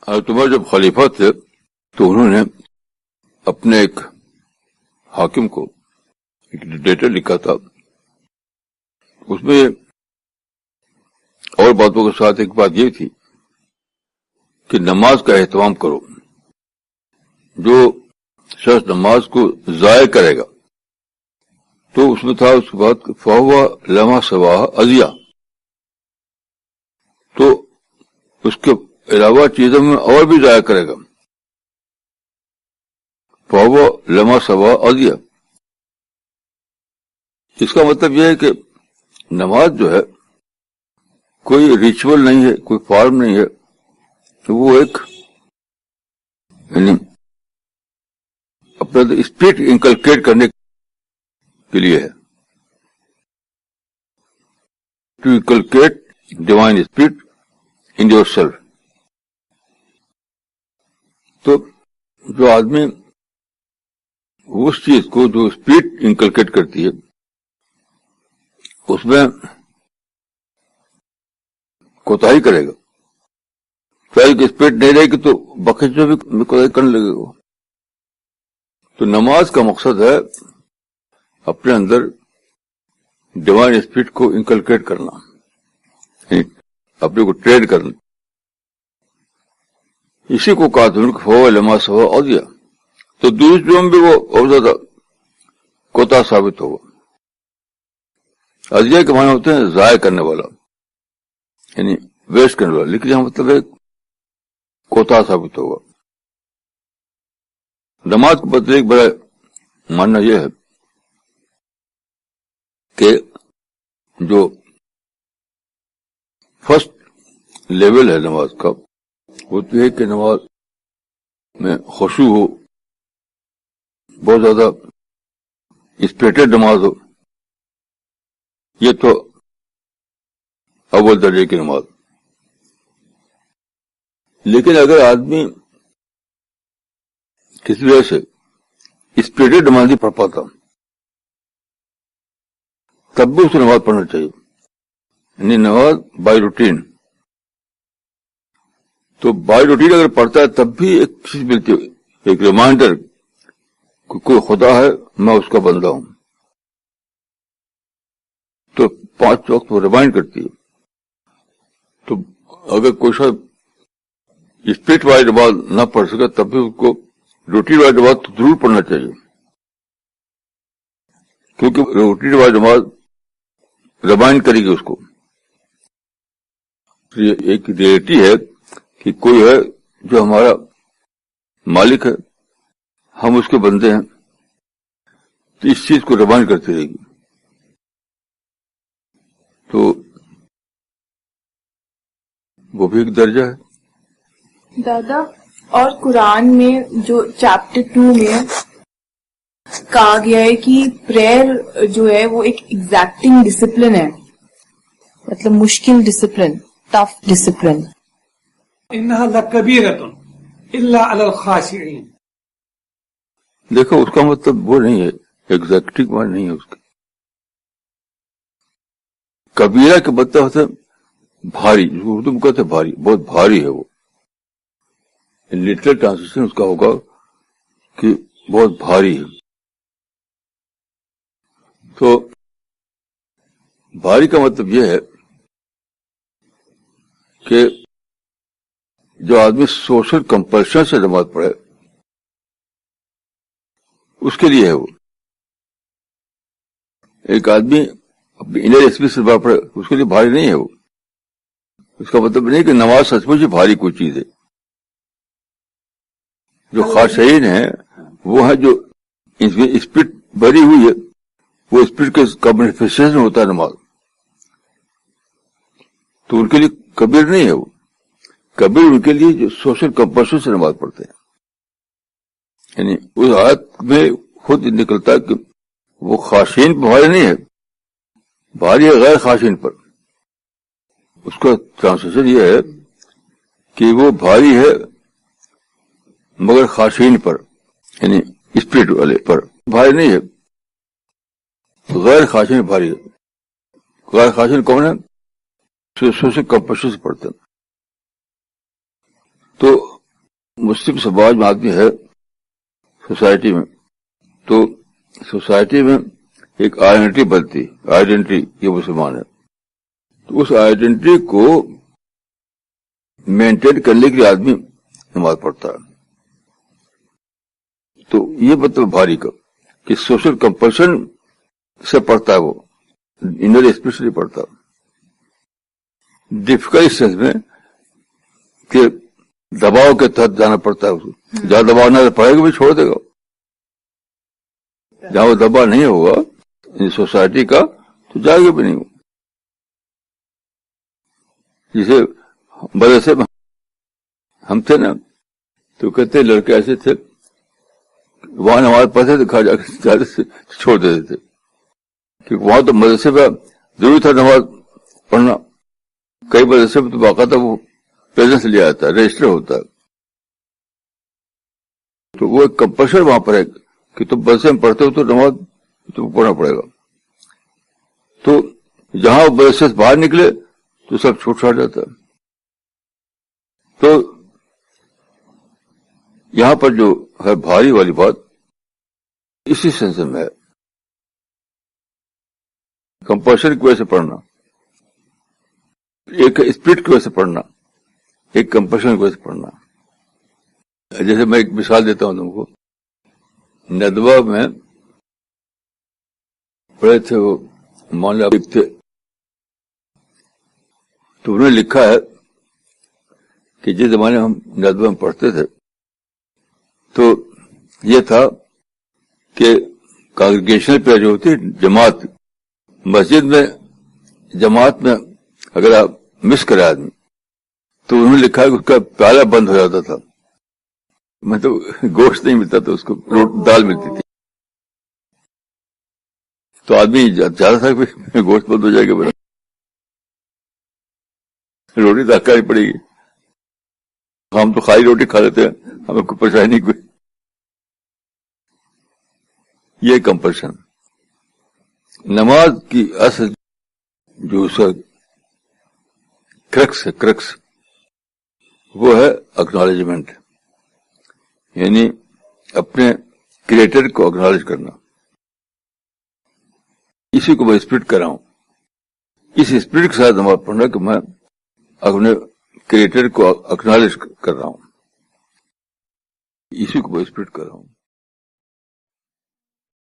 حضرت عمر جب خلیفہ تھے تو انہوں نے اپنے ایک حاکم کو ایک لیٹر لکھا تھا. اس میں اور باتوں کے ساتھ ایک بات یہ تھی کہ نماز کا اہتمام کرو. جو شخص نماز کو ضائع کرے گا تو اس میں تھا اس کے بعد فہو لما سواہ ازیا، تو اس کے علاوہ چیزوں میں اور بھی ضائع کرے گا. فہو لما سواہ ازیا، اس کا مطلب یہ ہے کہ نماز جو ہے کوئی ریچول نہیں ہے، کوئی فارم نہیں ہے، وہ ایک یعنی اپنا اسپرٹ انکلکیٹ کرنے کے لیے ہے. To inculcate divine spirit in yourself. تو جو آدمی اس چیز کو جو اسپرٹ انکلکیٹ کرتی ہے اس میں کوتاہی کرے گا، چاہے کہ اسپرٹ نہیں رہے گی تو بخش جو بھی کوتاہی کرنے لگے گا. تو نماز کا مقصد ہے اپنے اندر ڈیوائن اسپرٹ کو انکلکیٹ کرنا، اپنے کو ٹرین کرنا. اسی کو کہا تھا کہ فہو لما سواہ ازیا. تو دوسری چیزوں میں بھی وہ اور زیادہ کوتاہ ثابت ہوگا. ازیا کے معنی ہوتے ہیں ضائع کرنے والا، یعنی ویسٹ کرنے والا، لیکن یہاں مطلب ہے کوتاہ ثابت ہوگا. نماز کو بدلے ایک بڑا ماننا یہ ہے کہ جو فرسٹ لیول ہے نماز کا وہ تو ہے کہ نماز میں خشوع ہو، بہت زیادہ اسپریٹڈ نماز ہو. یہ تو اول درجے کی نماز. لیکن اگر آدمی کسی وجہ سے اسپریٹڈ نماز نہیں پڑھ پاتا تب بھی اسے نماز پڑھنا چاہیے، یعنی نماز بائی روٹین. تو بائی روٹین اگر پڑھتا ہے تب بھی ایک چیز ملتی ہے، ایک ریمائنڈر کہ کوئی خدا ہے، میں اس کا بندہ ہوں. تو 5 وقت وہ ریمائنڈ کرتی ہے. تو اگر کوئی شخص اسپرٹ والی نماز نہ پڑھ سکے تب بھی اس کو روٹین والی نماز تو ضرور پڑھنا چاہیے، کیونکہ روٹین والی نماز ریمائنڈ کرے گی اس کو. یہ ایک ریئلٹی ہے کہ کوئی ہے جو ہمارا مالک ہے، ہم اس کے بندے ہیں، تو اس چیز کو ریمائنڈ کرتی رہے گی. تو وہ بھی ایک درجہ ہے. دادا، اور قرآن میں جو چیپٹر 2 میں کہا گیا ہے کہ پریئر جو ہے وہ ایک ایگزیکٹنگ ڈسپلن ہے، مطلب مشکل ڈسپلن، ٹف ڈسپلن. انہا لکبیرۃ الا علی الخاشعین. دیکھو اس کا مطلب وہ نہیں ہے، ایگزیکٹنگ ون نہیں ہے اس کا. کبیرہ کے مطلب ہوتا ہے بھاری، اردو میں کہتے ہیں بھاری، بہت بھاری ہے. وہ لٹرل ٹرانسلیشن اس کا ہوگا کہ بہت بھاری ہے. تو بھاری کا مطلب یہ ہے کہ جو آدمی سوشل کمپلشن سے نماز پڑھے اس کے لیے ہے وہ. ایک آدمی اپنی انر ایکسپیرینس سے نماز پڑھے اس کے لیے بھاری نہیں ہے وہ. اس کا مطلب نہیں کہ نماز سچ مچ بھاری کوئی چیز ہے. جو خاشعین ہیں وہ ہیں جو اسپرٹ بھری ہوئی ہے، وہ اسپرٹ کے کا مینیفیسٹیشن ہوتا ہے نماز. تو ان کے لیے کبیر نہیں ہے وہ. کبیر ان کے لیے جو سوشل کمپلشن سے نماز پڑھتے ہیں. یعنی اس آیت میں خود نکلتا ہے کہ وہ خاشعین پر بھاری نہیں ہے، بھاری ہے غیر خاشعین پر. اس کا ٹرانسلیشن یہ ہے کہ وہ بھاری ہے مگر خاشعین پر، یعنی اسپرٹ والے پر بھاری نہیں ہے. غیر خاشعین بھاری ہے. غیر خاشعین کون ہے؟ سوشل کمپلشن سے پڑھتے ہیں. تو مسلم سماج میں آدمی ہے سوسائٹی میں، تو سوسائٹی میں ایک آئیڈینٹی بنتی، آئیڈینٹی یہ مسلمان ہے، تو اس آئیڈینٹی کو مینٹین کرنے کے لیے آدمی نماز پڑھتا ہے. تو یہ مطلب بھاری کا کہ سوشل کمپلشن سے پڑھتا ہے، وہ انر اسپرٹ نہیں پڑھتا. ڈفیکلٹ سینس میں کہ دباؤ کے تحت جانا پڑتا ہے، اسے جہاں دباؤ نہ پڑے گا بھی چھوڑ دے گا، جہاں وہ دباؤ نہیں ہوگا سوسائٹی کا تو جائے گا بھی نہیں. جسے مدرسے میں ہم تھے نا تو کہتے لڑکے ایسے تھے وہاں نماز پڑھتے تھے، کھا جا کے چھوڑ دیتے تھے، کیونکہ وہاں تو مدرسے میں ضروری تھا نماز پڑھنا. کئی مدرسے میں تو باقاعدہ وہ پریزنس لیا جاتا ہے، رجسٹر ہوتا ہے، تو وہ ایک کمپلشن وہاں پر ہے کہ تم مدرسے میں پڑھتے ہو تو نماز تم کو پڑھنا پڑے گا. تو جہاں مدرسے سے باہر نکلے تو سب چھوٹ چھاٹ جاتا ہے. تو یہاں پر جو ہے بھاری والی بات اسی سینس میں ہے، کمپلشن کی وجہ سے پڑھنا، ایک اسپرٹ کی وجہ سے پڑھنا، ایک کمپلشن کی وجہ سے پڑھنا. جیسے میں ایک مثال دیتا ہوں تم کو. ندوہ میں پڑھے تھے وہ مولانا تھے، تو انہوں نے لکھا ہے کہ جس زمانے ہم ندوہ میں پڑھتے تھے تو یہ تھا کہ کانگریگیشنل پریئر جو ہوتی جماعت، مسجد میں جماعت میں اگر آپ مس کرے آدمی تو انہوں نے لکھا ہے کہ اس کا پیالہ بند ہو جاتا تھا، مطلب گوشت نہیں ملتا تھا، اس کو دال ملتی تھی. تو آدمی چاہتا تھا کہ گوشت بند ہو جائے گا، میرا روٹی تو کھانی پڑے گی. ہم تو خالی روٹی کھا لیتے ہیں، ہمیں کوئی پریشانی نہیں کوئی. یہ کمپلشن نماز کی اصل جو اس کا کرکس وہ ہے اکنالجمنٹ، یعنی اپنے کریٹر کو اکنالج کرنا. اسی کو میں اسپرٹ کر رہا ہوں، اس اسپرٹ کے ساتھ نماز پڑھنا کہ میں اپنے کریٹر کو اکنالج کر رہا ہوں، اسی کو میں اسپرٹ کر رہا ہوں.